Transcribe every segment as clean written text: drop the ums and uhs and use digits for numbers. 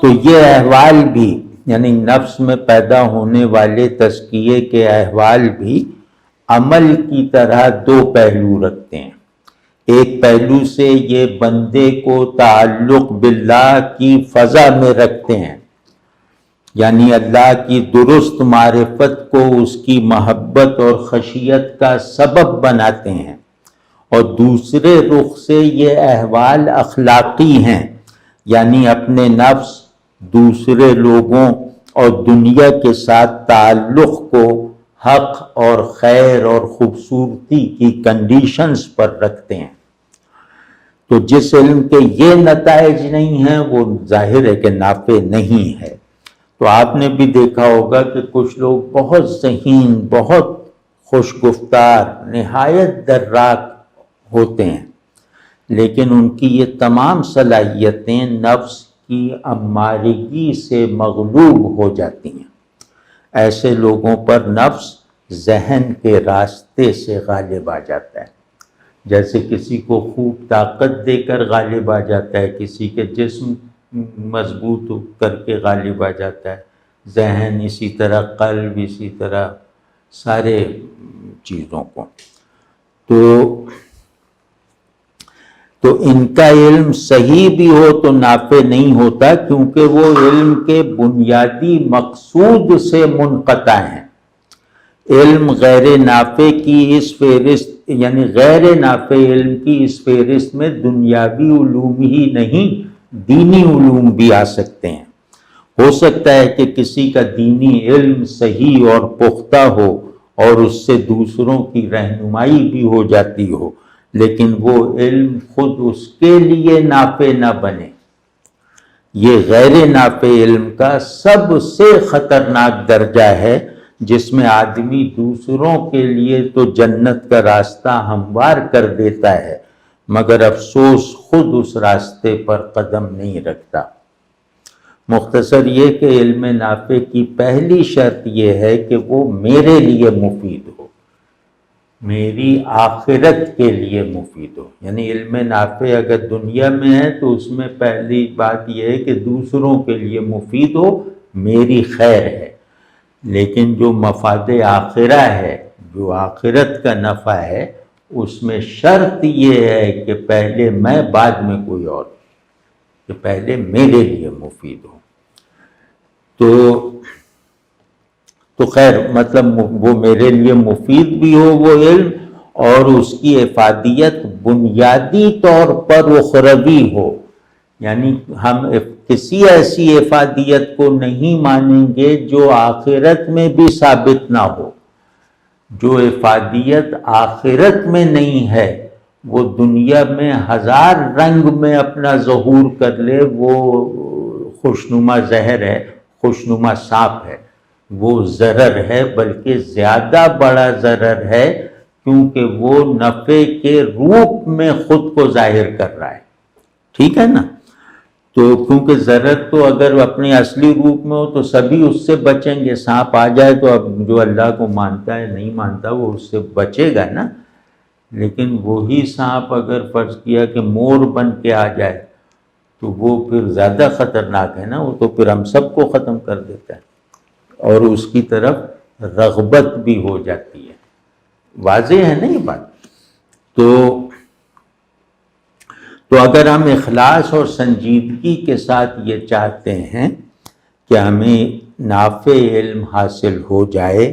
تو یہ احوال بھی یعنی نفس میں پیدا ہونے والے تزکیے کے احوال بھی عمل کی طرح دو پہلو رکھتے ہیں۔ ایک پہلو سے یہ بندے کو تعلق باللہ کی فضا میں رکھتے ہیں، یعنی اللہ کی درست معرفت کو اس کی محبت اور خشیت کا سبب بناتے ہیں، اور دوسرے رخ سے یہ احوال اخلاقی ہیں، یعنی اپنے نفس، دوسرے لوگوں اور دنیا کے ساتھ تعلق کو حق اور خیر اور خوبصورتی کی کنڈیشنز پر رکھتے ہیں۔ تو جس علم کے یہ نتائج نہیں ہیں وہ ظاہر ہے کہ نافع نہیں ہے۔ تو آپ نے بھی دیکھا ہوگا کہ کچھ لوگ بہت ذہین، بہت خوش گفتار، نہایت دراک ہوتے ہیں، لیکن ان کی یہ تمام صلاحیتیں نفس کی امارگی سے مغلوب ہو جاتی ہیں۔ ایسے لوگوں پر نفس ذہن کے راستے سے غالب آ جاتا ہے، جیسے کسی کو خوب طاقت دے کر غالب آ جاتا ہے، کسی کے جسم مضبوط کر کے غالب آ جاتا ہے، ذہن اسی طرح، قلب اسی طرح، سارے چیزوں کو۔ تو ان کا علم صحیح بھی ہو تو نافع نہیں ہوتا، کیونکہ وہ علم کے بنیادی مقصود سے منقطع ہیں۔ علم غیر نافع کی اس فہرست، یعنی غیر نافع علم کی اس فہرست میں دنیاوی علوم ہی نہیں، دینی علوم بھی آ سکتے ہیں۔ ہو سکتا ہے کہ کسی کا دینی علم صحیح اور پختہ ہو اور اس سے دوسروں کی رہنمائی بھی ہو جاتی ہو، لیکن وہ علم خود اس کے لیے نافع نہ بنے۔ یہ غیر نافع علم کا سب سے خطرناک درجہ ہے، جس میں آدمی دوسروں کے لیے تو جنت کا راستہ ہموار کر دیتا ہے، مگر افسوس خود اس راستے پر قدم نہیں رکھتا۔ مختصر یہ کہ علم نافع کی پہلی شرط یہ ہے کہ وہ میرے لیے مفید ہو، میری آخرت کے لیے مفید ہو۔ یعنی علم نافع اگر دنیا میں ہے تو اس میں پہلی بات یہ ہے کہ دوسروں کے لیے مفید ہو، میری خیر ہے۔ لیکن جو مفاد آخرہ ہے، جو آخرت کا نفع ہے، اس میں شرط یہ ہے کہ پہلے میں بعد میں کوئی اور، کہ پہلے میرے لیے مفید ہو۔ تو خیر مطلب وہ میرے لیے مفید بھی ہو وہ علم، اور اس کی افادیت بنیادی طور پر اخروی ہو، یعنی ہم کسی ایسی افادیت کو نہیں مانیں گے جو آخرت میں بھی ثابت نہ ہو۔ جو افادیت آخرت میں نہیں ہے وہ دنیا میں ہزار رنگ میں اپنا ظہور کر لے، وہ خوشنما زہر ہے، خوشنما سانپ ہے، وہ ضرر ہے، بلکہ زیادہ بڑا ضرر ہے، کیونکہ وہ نفع کے روپ میں خود کو ظاہر کر رہا ہے۔ ٹھیک ہے نا؟ تو کیونکہ ضرر تو اگر اپنے اصلی روپ میں ہو تو سبھی اس سے بچیں گے، سانپ آ جائے تو اب جو اللہ کو مانتا ہے نہیں مانتا وہ اس سے بچے گا نا، لیکن وہی سانپ اگر فرض کیا کہ مور بن کے آ جائے تو وہ پھر زیادہ خطرناک ہے نا، وہ تو پھر ہم سب کو ختم کر دیتا ہے، اور اس کی طرف رغبت بھی ہو جاتی ہے۔ واضح ہے نا یہ بات؟ تو اگر ہم اخلاص اور سنجیدگی کے ساتھ یہ چاہتے ہیں کہ ہمیں نافع علم حاصل ہو جائے،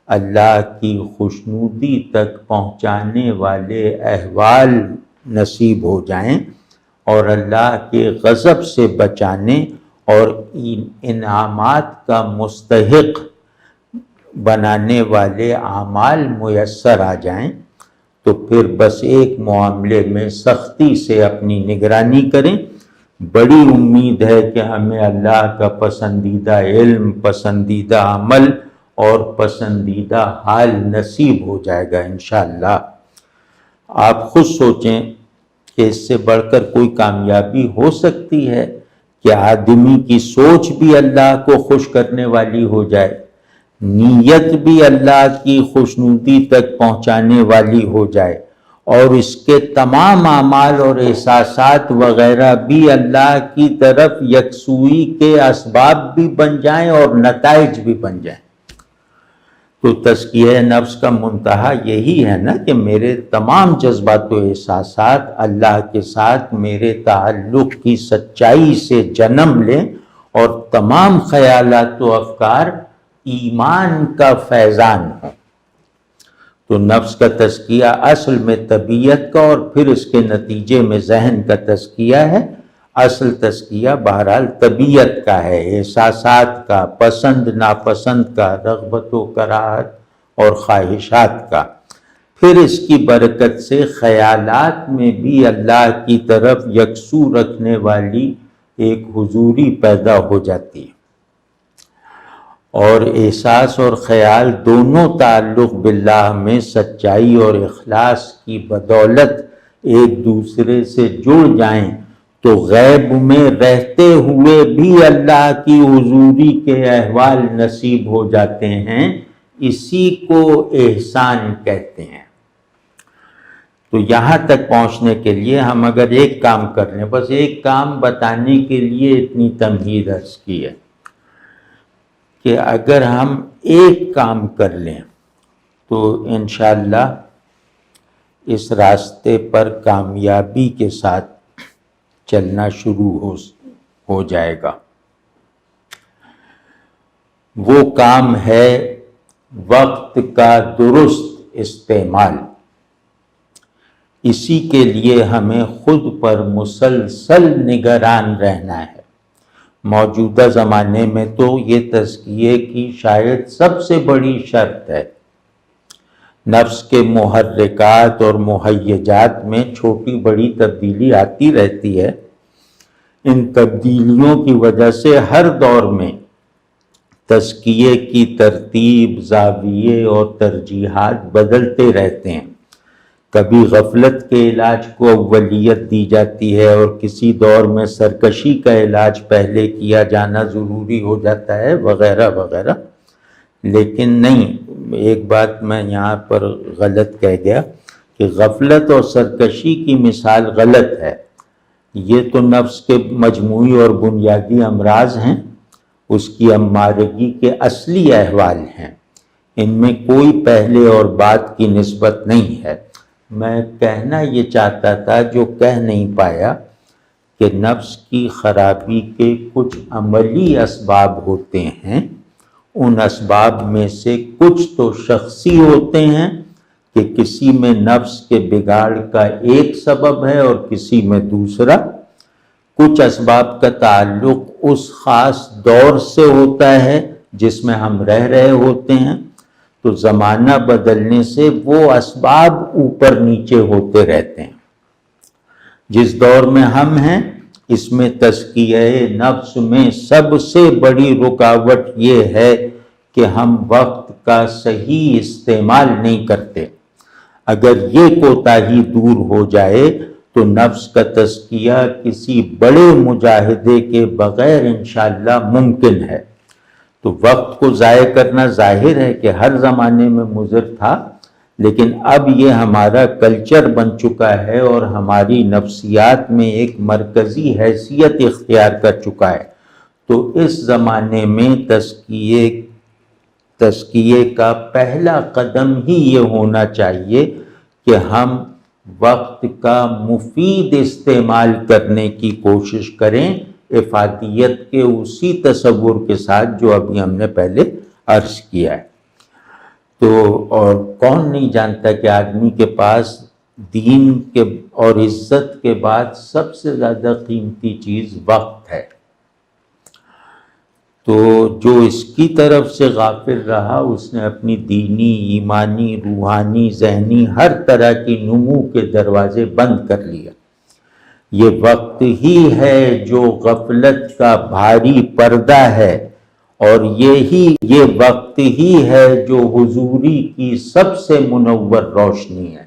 اللہ کی خوشنودی تک پہنچانے والے احوال نصیب ہو جائیں، اور اللہ کے غضب سے بچانے اور انعامات کا مستحق بنانے والے اعمال میسر آ جائیں، تو پھر بس ایک معاملے میں سختی سے اپنی نگرانی کریں۔ بڑی امید ہے کہ ہمیں اللہ کا پسندیدہ علم، پسندیدہ عمل اور پسندیدہ حال نصیب ہو جائے گا انشاءاللہ۔ آپ خود سوچیں کہ اس سے بڑھ کر کوئی کامیابی ہو سکتی ہے کہ آدمی کی سوچ بھی اللہ کو خوش کرنے والی ہو جائے، نیت بھی اللہ کی خوشنودی تک پہنچانے والی ہو جائے، اور اس کے تمام اعمال اور احساسات وغیرہ بھی اللہ کی طرف یکسوئی کے اسباب بھی بن جائیں اور نتائج بھی بن جائیں۔ تو تزکیہ نفس کا منتہا یہی ہے نا کہ میرے تمام جذبات و احساسات اللہ کے ساتھ میرے تعلق کی سچائی سے جنم لیں اور تمام خیالات و افکار ایمان کا فیضان ہوں۔ تو نفس کا تزکیہ اصل میں طبیعت کا اور پھر اس کے نتیجے میں ذہن کا تزکیہ ہے۔ اصل تزکیہ بہرحال طبیعت کا ہے، احساسات کا، پسند ناپسند کا، رغبت و کراہت اور خواہشات کا۔ پھر اس کی برکت سے خیالات میں بھی اللہ کی طرف یکسو رکھنے والی ایک حضوری پیدا ہو جاتی ہے، اور احساس اور خیال دونوں تعلق باللہ میں سچائی اور اخلاص کی بدولت ایک دوسرے سے جڑ جائیں تو غیب میں رہتے ہوئے بھی اللہ کی حضوری کے احوال نصیب ہو جاتے ہیں۔ اسی کو احسان کہتے ہیں۔ تو یہاں تک پہنچنے کے لیے ہم اگر ایک کام کر لیں، بس ایک کام بتانے کے لیے اتنی تمہید عرض کی ہے کہ اگر ہم ایک کام کر لیں تو انشاءاللہ اس راستے پر کامیابی کے ساتھ چلنا شروع ہو جائے گا۔ وہ کام ہے وقت کا درست استعمال۔ اسی کے لیے ہمیں خود پر مسلسل نگران رہنا ہے۔ موجودہ زمانے میں تو یہ تزکیے کی شاید سب سے بڑی شرط ہے۔ نفس کے محرکات اور مہیجات میں چھوٹی بڑی تبدیلی آتی رہتی ہے۔ ان تبدیلیوں کی وجہ سے ہر دور میں تزکیے کی ترتیب، زاویے اور ترجیحات بدلتے رہتے ہیں۔ کبھی غفلت کے علاج کو اولیت دی جاتی ہے اور کسی دور میں سرکشی کا علاج پہلے کیا جانا ضروری ہو جاتا ہے، وغیرہ وغیرہ۔ لیکن نہیں، ایک بات میں یہاں پر غلط کہہ گیا کہ غفلت اور سرکشی کی مثال غلط ہے۔ یہ تو نفس کے مجموعی اور بنیادی امراض ہیں، اس کی امارگی کے اصلی احوال ہیں۔ ان میں کوئی پہلے اور بعد کی نسبت نہیں ہے۔ میں کہنا یہ چاہتا تھا جو کہہ نہیں پایا کہ نفس کی خرابی کے کچھ عملی اسباب ہوتے ہیں۔ ان اسباب میں سے کچھ تو شخصی ہوتے ہیں کہ کسی میں نفس کے بگاڑ کا ایک سبب ہے اور کسی میں دوسرا۔ کچھ اسباب کا تعلق اس خاص دور سے ہوتا ہے جس میں ہم رہ رہے ہوتے ہیں، تو زمانہ بدلنے سے وہ اسباب اوپر نیچے ہوتے رہتے ہیں۔ جس دور میں ہم ہیں اس میں تزکیہ نفس میں سب سے بڑی رکاوٹ یہ ہے کہ ہم وقت کا صحیح استعمال نہیں کرتے۔ اگر یہ کوتاہی دور ہو جائے تو نفس کا تزکیہ کسی بڑے مجاہدے کے بغیر انشاءاللہ ممکن ہے۔ تو وقت کو ضائع کرنا ظاہر ہے کہ ہر زمانے میں مضر تھا، لیکن اب یہ ہمارا کلچر بن چکا ہے اور ہماری نفسیات میں ایک مرکزی حیثیت اختیار کر چکا ہے۔ تو اس زمانے میں تزکیے کا پہلا قدم ہی یہ ہونا چاہیے کہ ہم وقت کا مفید استعمال کرنے کی کوشش کریں، افادیت کے اسی تصور کے ساتھ جو ابھی ہم نے پہلے عرض کیا ہے۔ تو اور کون نہیں جانتا کہ آدمی کے پاس دین کے اور عزت کے بعد سب سے زیادہ قیمتی چیز وقت ہے۔ تو جو اس کی طرف سے غافل رہا اس نے اپنی دینی، ایمانی، روحانی، ذہنی ہر طرح کی نمو کے دروازے بند کر لیا۔ یہ وقت ہی ہے جو غفلت کا بھاری پردہ ہے، اور یہ وقت ہی ہے جو حضوری کی سب سے منور روشنی ہے۔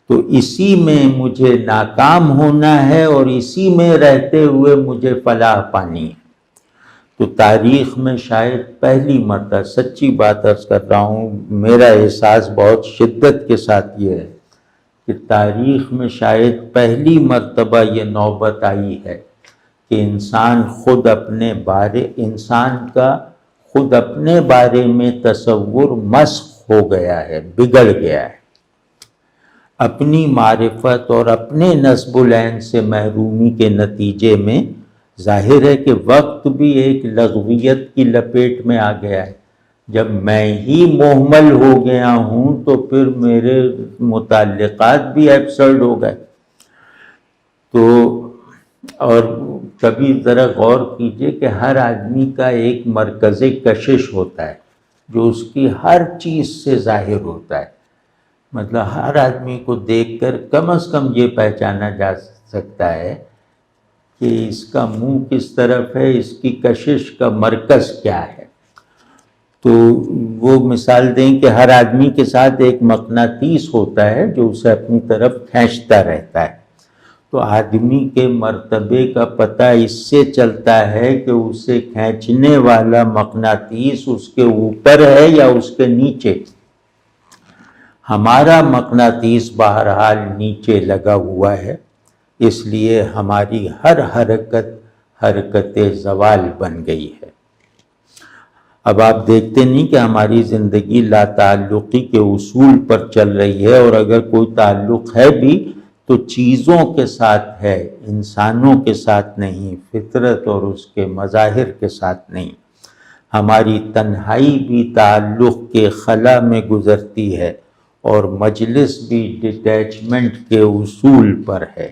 تو اسی میں مجھے ناکام ہونا ہے اور اسی میں رہتے ہوئے مجھے فلاح پانی ہے۔ تو تاریخ میں شاید پہلی مرتبہ، سچی بات عرض کر رہا ہوں، میرا احساس بہت شدت کے ساتھ یہ ہے کہ تاریخ میں شاید پہلی مرتبہ یہ نوبت آئی ہے کہ انسان کا خود اپنے بارے میں تصور مسخ ہو گیا ہے، بگڑ گیا ہے۔ اپنی معرفت اور اپنے نصب العین سے محرومی کے نتیجے میں ظاہر ہے کہ وقت بھی ایک لغویت کی لپیٹ میں آ گیا ہے۔ جب میں ہی مہمل ہو گیا ہوں تو پھر میرے متعلقات بھی ایبسرڈ ہو گئے۔ تو اور کبھی ذرا غور کیجئے کہ ہر آدمی کا ایک مرکز کشش ہوتا ہے جو اس کی ہر چیز سے ظاہر ہوتا ہے۔ مطلب ہر آدمی کو دیکھ کر کم از کم یہ پہچانا جا سکتا ہے کہ اس کا منہ کس طرف ہے، اس کی کشش کا مرکز کیا ہے۔ تو وہ مثال دیں کہ ہر آدمی کے ساتھ ایک مقناطیس ہوتا ہے جو اسے اپنی طرف کھینچتا رہتا ہے۔ تو آدمی کے مرتبے کا پتہ اس سے چلتا ہے کہ اسے کھینچنے والا مقناطیس اس کے اوپر ہے یا اس کے نیچے۔ ہمارا مقناطیس بہرحال نیچے لگا ہوا ہے، اس لیے ہماری ہر حرکت زوال بن گئی ہے۔ اب آپ دیکھتے نہیں کہ ہماری زندگی لا تعلقی کے اصول پر چل رہی ہے، اور اگر کوئی تعلق ہے بھی تو چیزوں کے ساتھ ہے، انسانوں کے ساتھ نہیں، فطرت اور اس کے مظاہر کے ساتھ نہیں۔ ہماری تنہائی بھی تعلق کے خلا میں گزرتی ہے، اور مجلس بھی ڈیٹیچمنٹ کے اصول پر ہے۔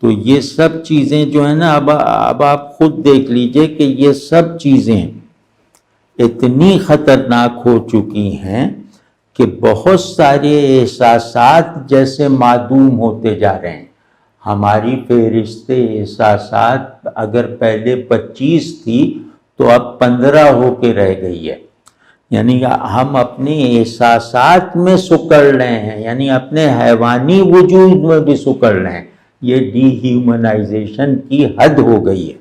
تو یہ سب چیزیں جو ہیں نا، اب آپ خود دیکھ لیجئے کہ یہ سب چیزیں اتنی خطرناک ہو چکی ہیں کہ بہت سارے احساسات جیسے معدوم ہوتے جا رہے ہیں۔ ہماری فہرست احساسات اگر پہلے 25 تھی تو اب 15 ہو کے رہ گئی ہے۔ یعنی ہم اپنے احساسات میں سکڑ رہے ہیں، یعنی اپنے حیوانی وجود میں بھی سکڑ رہے ہیں۔ یہ ڈی ہیومنائزیشن کی حد ہو گئی ہے۔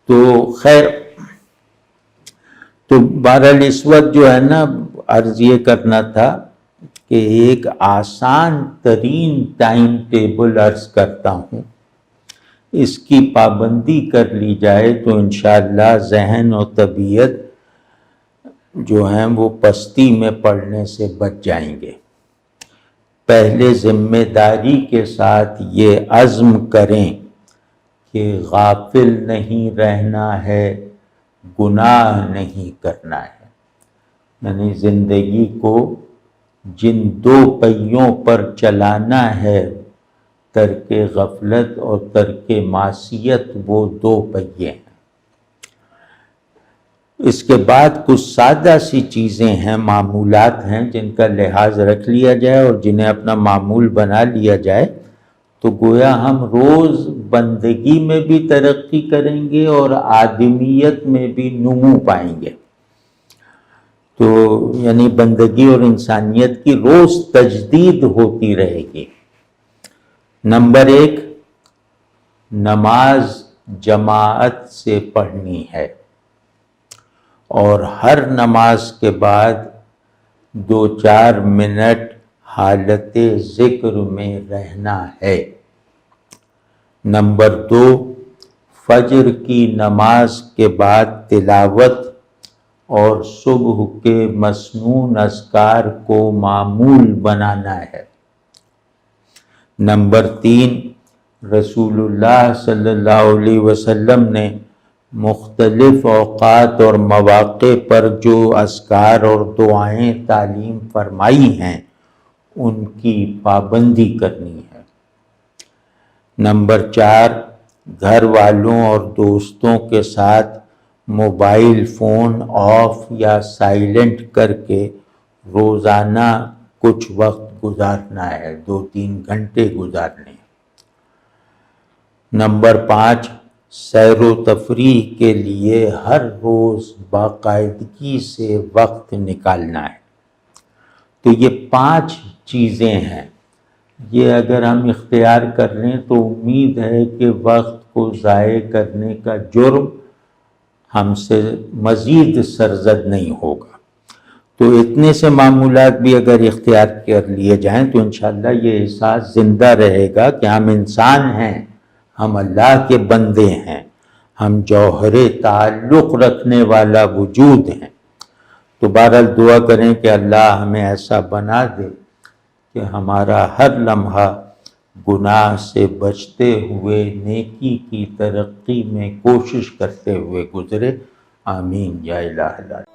تو خیر، تو بہرحال اس وقت جو ہے نا، عرض یہ کرنا تھا کہ ایک آسان ترین ٹائم ٹیبل عرض کرتا ہوں، اس کی پابندی کر لی جائے تو انشاءاللہ ذہن و طبیعت جو ہیں وہ پستی میں پڑنے سے بچ جائیں گے۔ پہلے ذمہ داری کے ساتھ یہ عزم کریں کہ غافل نہیں رہنا ہے، گناہ نہیں کرنا ہے۔ یعنی زندگی کو جن 2 پہیوں پر چلانا ہے، ترک غفلت اور ترک معصیت، وہ 2 پہیے ہیں۔ اس کے بعد کچھ سادہ سی چیزیں ہیں، معمولات ہیں، جن کا لحاظ رکھ لیا جائے اور جنہیں اپنا معمول بنا لیا جائے تو گویا ہم روز بندگی میں بھی ترقی کریں گے اور آدمیت میں بھی نمو پائیں گے۔ تو یعنی بندگی اور انسانیت کی روز تجدید ہوتی رہے گی۔ نمبر 1، نماز جماعت سے پڑھنی ہے، اور ہر نماز کے بعد 2-4 منٹ حالت ذکر میں رہنا ہے۔ نمبر 2، فجر کی نماز کے بعد تلاوت اور صبح کے مسنون اذکار کو معمول بنانا ہے۔ نمبر 3، رسول اللہ صلی اللہ علیہ وسلم نے مختلف اوقات اور مواقع پر جو اذکار اور دعائیں تعلیم فرمائی ہیں ان کی پابندی کرنی ہے۔ نمبر 4، گھر والوں اور دوستوں کے ساتھ موبائل فون آف یا سائلنٹ کر کے روزانہ کچھ وقت گزارنا ہے، 2-3 گھنٹے گزارنے ہیں۔ نمبر 5، سیر و تفریح کے لیے ہر روز باقاعدگی سے وقت نکالنا ہے۔ تو یہ 5 چیزیں ہیں، یہ اگر ہم اختیار کر لیں تو امید ہے کہ وقت کو ضائع کرنے کا جرم ہم سے مزید سرزد نہیں ہوگا۔ تو اتنے سے معمولات بھی اگر اختیار کر لیے جائیں تو انشاءاللہ یہ احساس زندہ رہے گا کہ ہم انسان ہیں، ہم اللہ کے بندے ہیں، ہم جوہر تعلق رکھنے والا وجود ہیں۔ تو بہرحال دعا کریں کہ اللہ ہمیں ایسا بنا دے کہ ہمارا ہر لمحہ گناہ سے بچتے ہوئے نیکی کی ترقی میں کوشش کرتے ہوئے گزرے۔ آمین یا الہ العالمین۔